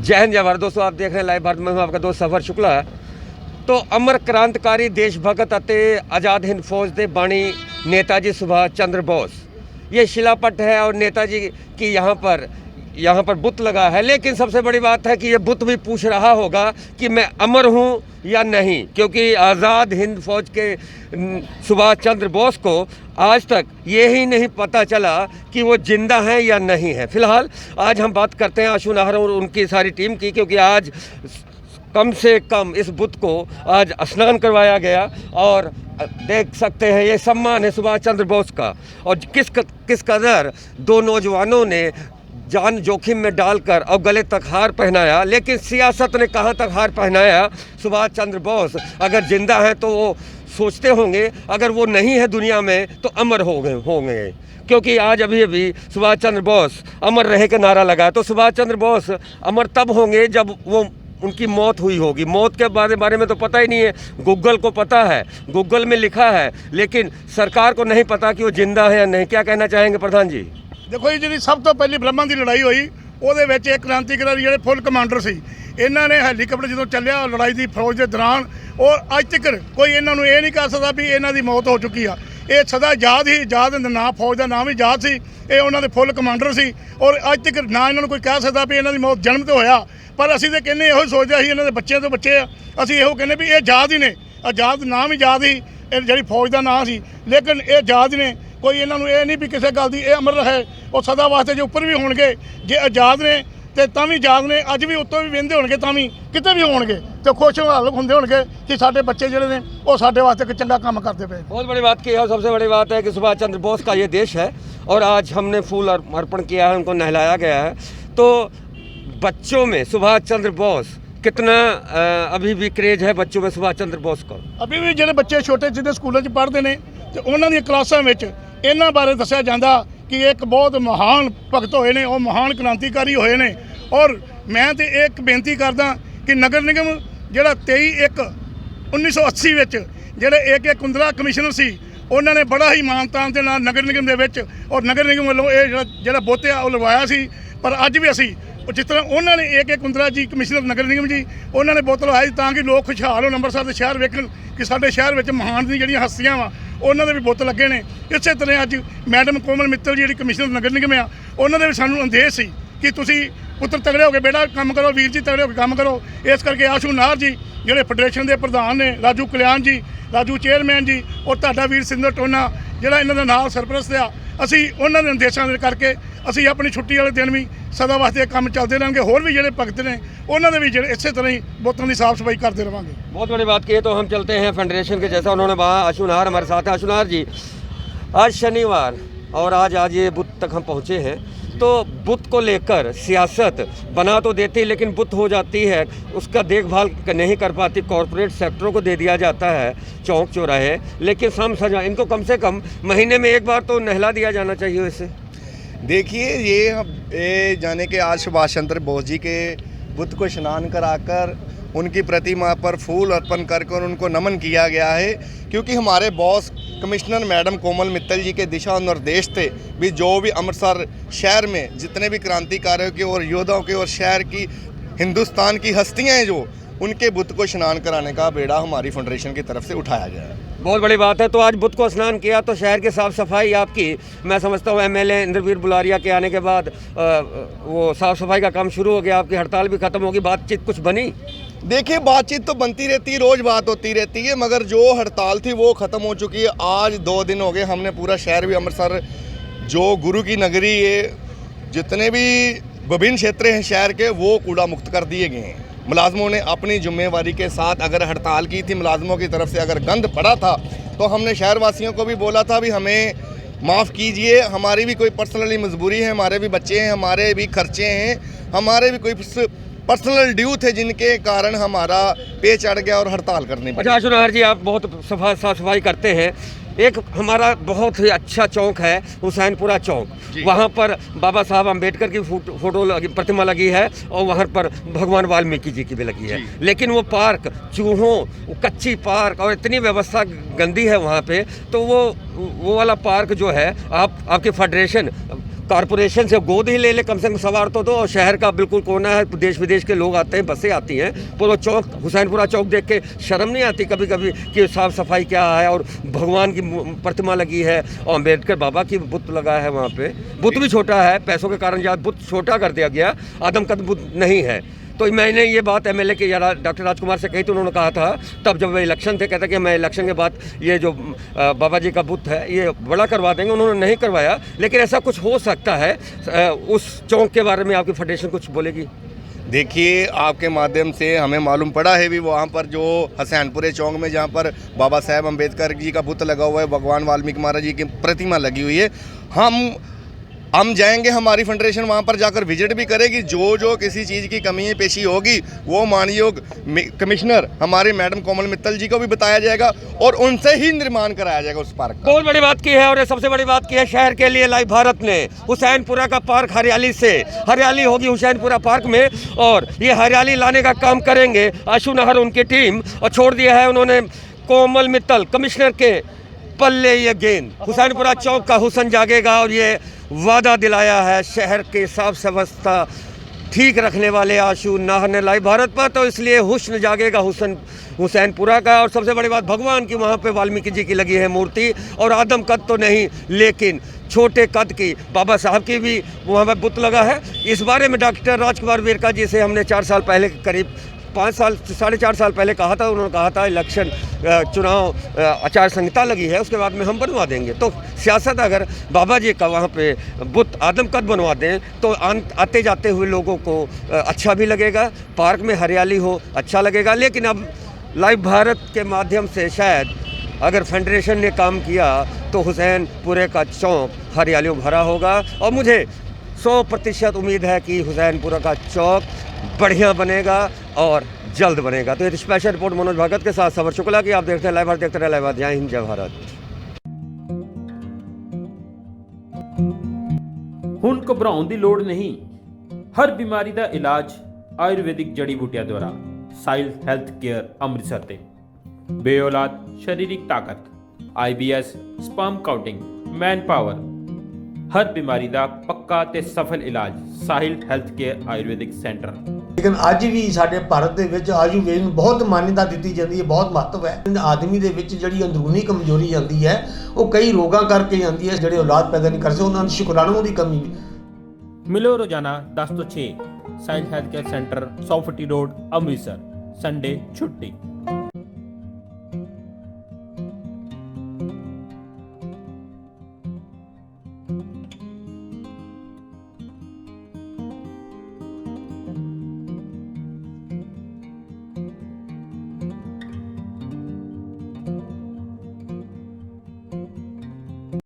जय हिंद जय भारत। दोस्तों आप देख रहे हैं लाइव भारत में हूं आपका दोस्त सफर शुक्ला। तो अमर क्रांतिकारी देश भगत ਅਤੇ आज़ाद हिंद फौज के बाणी नेताजी सुभाष चंद्र बोस, ये शिलापट है और नेताजी की यहाँ पर बुत लगा है। लेकिन सबसे बड़ी बात है कि ये बुत भी पूछ रहा होगा कि मैं अमर हूँ या नहीं, क्योंकि आज़ाद हिंद फौज के सुभाष चंद्र बोस को आज तक ये ही नहीं पता चला कि वो जिंदा हैं या नहीं है। फिलहाल आज हम बात करते हैं आशु नाहर और उनकी सारी टीम की, क्योंकि आज कम से कम इस बुत को आज स्नान करवाया गया और देख सकते हैं ये सम्मान है सुभाष चंद्र बोस का। और किस कदर दो नौजवानों ने जान जोखिम में डालकर और गले तक हार पहनाया, लेकिन सियासत ने कहाँ तक हार पहनाया। सुभाष चंद्र बोस अगर जिंदा हैं तो वो सोचते होंगे, अगर वो नहीं है दुनिया में तो अमर होंगे क्योंकि आज अभी सुभाष चंद्र बोस अमर रहे का नारा लगा। तो सुभाष चंद्र बोस अमर तब होंगे जब वो उनकी मौत हुई होगी। मौत के बारे में तो पता ही नहीं है, गूगल को पता है, गूगल में लिखा है, लेकिन सरकार को नहीं पता कि वो जिंदा है या नहीं। क्या कहना चाहेंगे प्रधान जी? देखो जी, जी सब तो पहली ब्रह्मा की लड़ाई हुई, ਉਹਦੇ ਵਿੱਚ एक क्रांतिकारी ਜਿਹੜੇ फुल कमांडर सी, ਇਹਨਾਂ ने ਹੈਲੀਕਾਪਟਰ ਜਦੋਂ ਚੱਲਿਆ ਲੜਾਈ ਦੀ ਫੌਜ ਦੇ ਦੌਰਾਨ, ਔਰ ਅੱਜ ਤੱਕ ਕੋਈ ਇਹਨਾਂ ਨੂੰ ਇਹ ਨਹੀਂ ਕਹਿ ਸਕਦਾ ਵੀ ਇਹਨਾਂ ਦੀ ਮੌਤ ਹੋ ਚੁੱਕੀ ਆ। ਇਹ ਸਦਾ ਆਜ਼ਾਦ ਹੀ ਆਜ਼ਾਦ ਨਾਮ, ਫੌਜ ਦਾ ਨਾਮ ਹੀ ਆਜ਼ਾਦ ਸੀ, ਇਹ ਉਹਨਾਂ ਦੇ ਫੁੱਲ ਕਮਾਂਡਰ ਸੀ। ਔਰ ਅੱਜ ਤੱਕ ਨਾ ਇਹਨਾਂ ਨੂੰ ਕੋਈ ਕਹਿ ਸਕਦਾ ਵੀ ਇਹਨਾਂ ਦੀ ਮੌਤ ਜਨਮ ਤੇ ਹੋਇਆ। ਪਰ ਅਸੀਂ ਤਾਂ ਕਹਿੰਦੇ ਇਹੋ ਸੋਚਦੇ ਸੀ ਇਹਨਾਂ ਦੇ ਬੱਚਿਆਂ ਤੋਂ ਬੱਚੇ ਆ, ਅਸੀਂ ਇਹੋ ਕਹਿੰਦੇ ਵੀ ਇਹ ਆਜ਼ਾਦ ਹੀ ਨੇ, ਆਜ਼ਾਦ ਨਾਮ ਹੀ ਆਜ਼ਾਦ ਹੀ, ਇਹ ਜਿਹੜੀ ਫੌਜ ਦਾ ਨਾਮ ਸੀ, ਲੇਕਿਨ ਇਹ ਆਜ਼ਾਦ ਨੇ। ਕੋਈ ਇਹਨਾਂ ਨੂੰ ਇਹ ਨਹੀਂ ਵੀ ਕਿਸੇ ਗੱਲ ਦੀ ਇਹ ਅਮਰ ਰਹੇ, ਉਹ ਸਦਾ ਵਾਸਤੇ ਜੇ ਉੱਪਰ ਵੀ ਹੋਣਗੇ, ਜੇ ਆਜ਼ਾਦ ਨੇ ਤੇ ਤਾਂ ਵੀ ਆਜ਼ਾਦ ਨੇ, ਅੱਜ ਵੀ ਉੱਤੋਂ ਵੀ ਵਹਿੰਦੇ ਹੋਣਗੇ ਤਾਂ ਵੀ ਕਿਤੇ ਵੀ ਹੋਣਗੇ ਤੇ ਖੁਸ਼ ਹੁੰਦੇ होंगे कि साढ़े बच्चे ਜਿਹੜੇ ਨੇ ਉਹ ਸਾਡੇ ਵਾਸਤੇ ਇੱਕ ਚੰਗਾ ਕੰਮ ਕਰਦੇ ਪਏ। बहुत बड़ी बात की है और सबसे बड़ी बात है कि सुभाष चंद्र बोस का ये देश है और आज हमने फूल अर्पण किया है, उनको नहलाया गया है। तो बच्चों में सुभाष चंद्र बोस कितना अभी भी क्रेज है बच्चों में सुभाष चंद्र बोस को? अभी भी ਜਿਹੜੇ ਬੱਚੇ ਛੋਟੇ ਜਿਹਦੇ ਸਕੂਲਾਂ 'ਚ ਪੜ੍ਹਦੇ ਨੇ ਤੇ ਉਹਨਾਂ ਦੀਆਂ ਕਲਾਸਾਂ ਵਿੱਚ ਇਹਨਾਂ ਬਾਰੇ ਦੱਸਿਆ ਜਾਂਦਾ ਕਿ ਇੱਕ ਬਹੁਤ ਮਹਾਨ ਭਗਤ ਹੋਏ ਨੇ, ਉਹ ਮਹਾਨ ਕ੍ਰਾਂਤੀਕਾਰੀ ਹੋਏ ਨੇ। ਔਰ ਮੈਂ ਤੇ ਇੱਕ ਬੇਨਤੀ ਕਰਦਾ ਕਿ ਨਗਰ ਨਿਗਮ ਜਿਹੜਾ 23/1/1980 ਵਿੱਚ ਜਿਹੜੇ AK ਕੁੰਦਰਾ ਕਮਿਸ਼ਨਰ ਸੀ, ਉਹਨਾਂ ਨੇ ਬੜਾ ਹੀ ਮਾਨਤਾਨ ਦੇ ਨਾਲ ਨਗਰ ਨਿਗਮ ਦੇ ਵਿੱਚ ਔਰ ਨਗਰ ਨਿਗਮ ਵੱਲੋਂ ਇਹ ਜਿਹੜਾ ਬੋਤਿਆ ਉਹ ਲਵਾਇਆ ਸੀ। ਪਰ ਅੱਜ ਵੀ ਅਸੀਂ ਜਿਸ ਤਰ੍ਹਾਂ ਉਹਨਾਂ ਨੇ AK ਕੁੰਦਰਾ ਜੀ ਕਮਿਸ਼ਨਰ ਨਗਰ ਨਿਗਮ ਜੀ, ਉਹਨਾਂ ਨੇ ਬੋਤਲ ਲਵਾਈ ਤਾਂ ਕਿ ਲੋਕ ਖੁਸ਼ਹਾਲ ਹੋਣ, ਅੰਮ੍ਰਿਤਸਰ ਦੇ ਸ਼ਹਿਰ ਵੇਖਣ ਕਿ ਸਾਡੇ ਸ਼ਹਿਰ ਵਿੱਚ ਮਹਾਨ ਦੀ ਜਿਹੜੀਆਂ ਹਸਤੀਆਂ ਵਾ ਉਹਨਾਂ ਦੇ ਵੀ ਬੁੱਤ ਲੱਗੇ ਨੇ। ਇਸੇ ਤਰ੍ਹਾਂ ਅੱਜ ਮੈਡਮ ਕੋਮਲ ਮਿੱਤਲ ਜਿਹੜੀ ਕਮਿਸ਼ਨਰ ਨਗਰ ਨਿਗਮ ਆ, ਉਹਨਾਂ ਦੇ ਵੀ ਸਾਨੂੰ ਅੰਦੇਸ਼ ਸੀ ਕਿ ਤੁਸੀਂ ਪੁੱਤਰ ਤਗੜੇ ਹੋ ਕੇ ਬੇਟਾ ਕੰਮ ਕਰੋ, ਵੀਰ ਜੀ ਤਗੜੇ ਹੋ ਕੇ ਕੰਮ ਕਰੋ। ਇਸ ਕਰਕੇ ਆਸ਼ੂ ਨਾਹਰ ਜੀ ਜਿਹੜੇ ਫੈਡਰੇਸ਼ਨ ਦੇ ਪ੍ਰਧਾਨ ਨੇ, ਰਾਜੂ ਕਲਿਆਣ ਜੀ, ਰਾਜੂ ਚੇਅਰਮੈਨ ਜੀ, ਔਰ ਤੁਹਾਡਾ ਵੀਰ ਸਿੰਦਰ ਟੋਨਾ ਜਿਹੜਾ ਇਹਨਾਂ ਦਾ ਨਾਲ ਸਰਪ੍ਰਸਤ ਆ, ਅਸੀਂ ਉਹਨਾਂ ਦੇ ਨਿਰਦੇਸ਼ਾਂ ਦੇ ਕਰਕੇ ਅਸੀਂ ਆਪਣੀ ਛੁੱਟੀ ਵਾਲੇ ਦਿਨ ਵੀ ਸਦਾ ਵਾਸਤੇ ਕੰਮ ਚੱਲਦੇ ਰਹਿਣਗੇ। ਹੋਰ ਵੀ ਜਿਹੜੇ ਭਗਤ ਨੇ ਉਹਨਾਂ ਦੇ भी ਜਿਹੜੇ ਇਸੇ तरह ही बोतलों की साफ सफाई करते रहेंगे। बहुत बड़ी बात की है। तो हम चलते हैं फेडरेशन के, जैसा उन्होंने कहा। आशु नाहर हमारे साथ है। आशु नाहर जी, आज शनिवार और आज ये बुत तक हम पहुँचे हैं, तो बुत को लेकर सियासत बना तो देती, लेकिन बुत हो जाती है, उसका देखभाल नहीं कर पाती, कॉरपोरेट सेक्टरों को दे दिया जाता है चौक चौराहे। लेकिन शाम सजा इनको कम से कम महीने में एक बार तो नहला दिया जाना चाहिए। इससे देखिए ये जाने के आज सुभाष चंद्र बोस जी के बुत को स्नान कराकर उनकी प्रतिमा पर फूल अर्पण करके उनको नमन किया गया है, क्योंकि हमारे बॉस कमिश्नर मैडम कोमल मित्तल जी के दिशा निर्देश थे भी जो भी अमृतसर शहर में जितने भी क्रांतिकारियों के और योद्धाओं के और शहर की हिंदुस्तान की हस्तियाँ हैं, जो उनके बुत को स्नान कराने का बेड़ा हमारी फेडरेशन की तरफ से उठाया गया है। बहुत बड़ी बात है। तो आज बुत को स्नान किया तो शहर की साफ़ सफाई आपकी, मैं समझता हूँ MLA इंद्रवीर बुलारिया के आने के बाद वो साफ़ सफाई का काम शुरू हो गया, आपकी हड़ताल भी ख़त्म होगी, बातचीत कुछ बनी? देखिए बातचीत तो बनती रहती है, रोज़ बात होती रहती है, मगर जो हड़ताल थी वो ख़त्म हो चुकी है। आज 2 दिन हो गए, हमने पूरा शहर भी अमृतसर जो गुरु की नगरी है, जितने भी विभिन्न क्षेत्र हैं शहर के, वो कूड़ा मुक्त कर दिए गए हैं। मुलाजमों ने अपनी जिम्मेवारी के साथ अगर हड़ताल की थी, मुलाजमों की तरफ से अगर गंद पड़ा था, तो हमने शहरवासियों को भी बोला था भी हमें माफ़ कीजिए, हमारी भी कोई पर्सनली मजबूरी है, हमारे भी बच्चे हैं, हमारे भी खर्चे हैं, हमारे भी कोई पर्सनल ड्यू थे जिनके कारण हमारा पे चढ़ गया और हड़ताल करनी पड़ी। अच्छा आशु नाहर जी, आप बहुत साफ सफाई करते हैं। एक हमारा बहुत ही अच्छा चौक है हुसैनपुरा चौक, वहाँ पर बाबा साहब अम्बेडकर की फोटो प्रतिमा लगी है और वहाँ पर भगवान वाल्मीकि जी की भी लगी है। लेकिन वो पार्क चूहों, कच्ची पार्क और इतनी व्यवस्था गंदी है वहाँ पे, तो वो वाला पार्क जो है आपकी फेडरेशन कॉरपोरेशन से गोद ही ले ले कम से कम सवार तो दो। और शहर का बिल्कुल कोना है, देश विदेश के लोग आते हैं, बसें आती हैं, पूरा चौक हुसैनपुरा चौक देख के शर्म नहीं आती कभी कभी कि साफ़ सफाई क्या है। और भगवान की प्रतिमा लगी है और अम्बेडकर बाबा की बुत लगा है वहाँ पे। बुत भी छोटा है, पैसों के कारण ज़्यादा बुत छोटा कर दिया गया, आदमकद बुत नहीं है। तो मैंने ये बात एमएलए के डॉक्टर राजकुमार से कही, तो उन्होंने कहा था तब जब वे इलेक्शन थे, कहता कि मैं इलेक्शन के बाद ये जो बाबा जी का बुत है ये बड़ा करवा देंगे। उन्होंने नहीं करवाया, लेकिन ऐसा कुछ हो सकता है। उस चौक के बारे में आपकी फेडरेशन कुछ बोलेगी? देखिए, आपके माध्यम से हमें मालूम पड़ा है भी वहाँ पर जो हसैनपुरे चौक में जहाँ पर बाबा साहेब अम्बेडकर जी का बुत लगा हुआ है, भगवान वाल्मीकि महाराज जी की प्रतिमा लगी हुई है, हम जाएंगे, हमारी फेडरेशन वहाँ पर जाकर विजिट भी करेगी। जो किसी चीज़ की कमी पेशी होगी वो माननीय कमिश्नर हमारे मैडम कोमल मित्तल जी को भी बताया जाएगा और उनसे ही निर्माण कराया जाएगा उस पार्क का। बहुत बड़ी बात की है। और ये सबसे बड़ी बात की है शहर के लिए लाइव भारत ने हुसैनपुरा का पार्क हरियाली होगी हुसैनपुरा पार्क में, और ये हरियाली लाने का काम करेंगे आशु नहर उनकी टीम। और छोड़ दिया है उन्होंने कोमल मित्तल कमिश्नर के पल्ले ये गेंद। हुसैनपुरा चौक का हुसन जागेगा और ये वादा दिलाया है शहर के साफ व्यवस्था ठीक रखने वाले आशु नाहर ने लाइव भारत पर। तो इसलिए हुस्न जागेगा हुसैनपुरा का। और सबसे बड़ी बात, भगवान की वहाँ पे वाल्मीकि जी की लगी है मूर्ति, और आदम कद तो नहीं लेकिन छोटे कद की बाबा साहब की भी वहाँ पर बुत लगा है। इस बारे में डॉक्टर राजकुमार वेरका जी से हमने 4 साल पहले, करीब 5 साल 4.5 साल पहले कहा था। उन्होंने कहा था इलेक्शन चुनाव आचार संहिता लगी है, उसके बाद में हम बनवा देंगे। तो सियासत अगर बाबा जी का वहाँ पे बुत आदमकद बनवा दें तो आते जाते हुए लोगों को अच्छा भी लगेगा, पार्क में हरियाली हो अच्छा लगेगा। लेकिन अब लाइव भारत के माध्यम से शायद अगर फेडरेशन ने काम किया तो हुसैनपुरे का चौक हरियालियों भरा होगा। और मुझे 100% उम्मीद है कि हुसैनपुरा का चौक बढ़िया बनेगा और जल्द बनेगा। तो ये स्पेशल रिपोर्ट मनोज भगत के साथ सवर शुक्ला की। आप देखते हैं लाइव भारत, देखते रहे लाइव भारत। जय हिंद, जय भारत। ਹੁਣ ਘਬਰਾਉਣ ਦੀ ਲੋੜ ਨਹੀਂ। ਹਰ ਬਿਮਾਰੀ ਦਾ ਇਲਾਜ ਆਯੁਰਵੈਦਿਕ ਜੜੀ ਬੂਟੀਆਂ ਦੁਆਰਾ। ਸਾਇਲ ਹੈਲਥ ਕੇਅਰ ਅੰਮ੍ਰਿਤਸਰ ਤੇ ਬੇਔਲਾਦ ਸਰੀਰਕ ਤਾਕਤ, IBS, sperm counting, man power, ਹਰ ਬਿਮਾਰੀ ਦਾ ਪੱਕਾ ਤੇ ਸਫਲ ਇਲਾਜ Sahil health care Ayurvedic centre. ਲੇਕਿਨ ਅੱਜ ਵੀ ਸਾਡੇ ਭਾਰਤ ਦੇ ਵਿੱਚ ਆਯੁਰਵੇਦ ਨੂੰ ਬਹੁਤ ਮਾਨਤਾ ਦਿੱਤੀ ਜਾਂਦੀ ਹੈ, ਬਹੁਤ ਮਹੱਤਵ ਹੈ। ਆਦਮੀ ਦੇ ਵਿੱਚ ਜਿਹੜੀ ਅੰਦਰੂਨੀ ਕਮਜ਼ੋਰੀ ਆਉਂਦੀ ਹੈ ਉਹ ਕਈ ਰੋਗਾਂ ਕਰਕੇ ਆਉਂਦੀ ਹੈ, ਜਿਹੜੇ ਔਲਾਦ ਪੈਦਾ ਨਹੀਂ ਕਰ ਸਕਦੇ, ਉਹਨਾਂ ਨੂੰ ਸ਼ੁਕਰਾਣੂ ਦੀ ਕਮੀ। ਮਿਲੋ ਰੋਜ਼ਾਨਾ 10 ਤੋਂ 6 ਸਾਇਲ ਹੈਲਥ ਕੇਅਰ ਸੈਂਟਰ 100 ਫੁੱਟੀ ਰੋਡ ਅੰਮ੍ਰਿਤਸਰ। ਸੰਡੇ ਛੁੱਟੀ।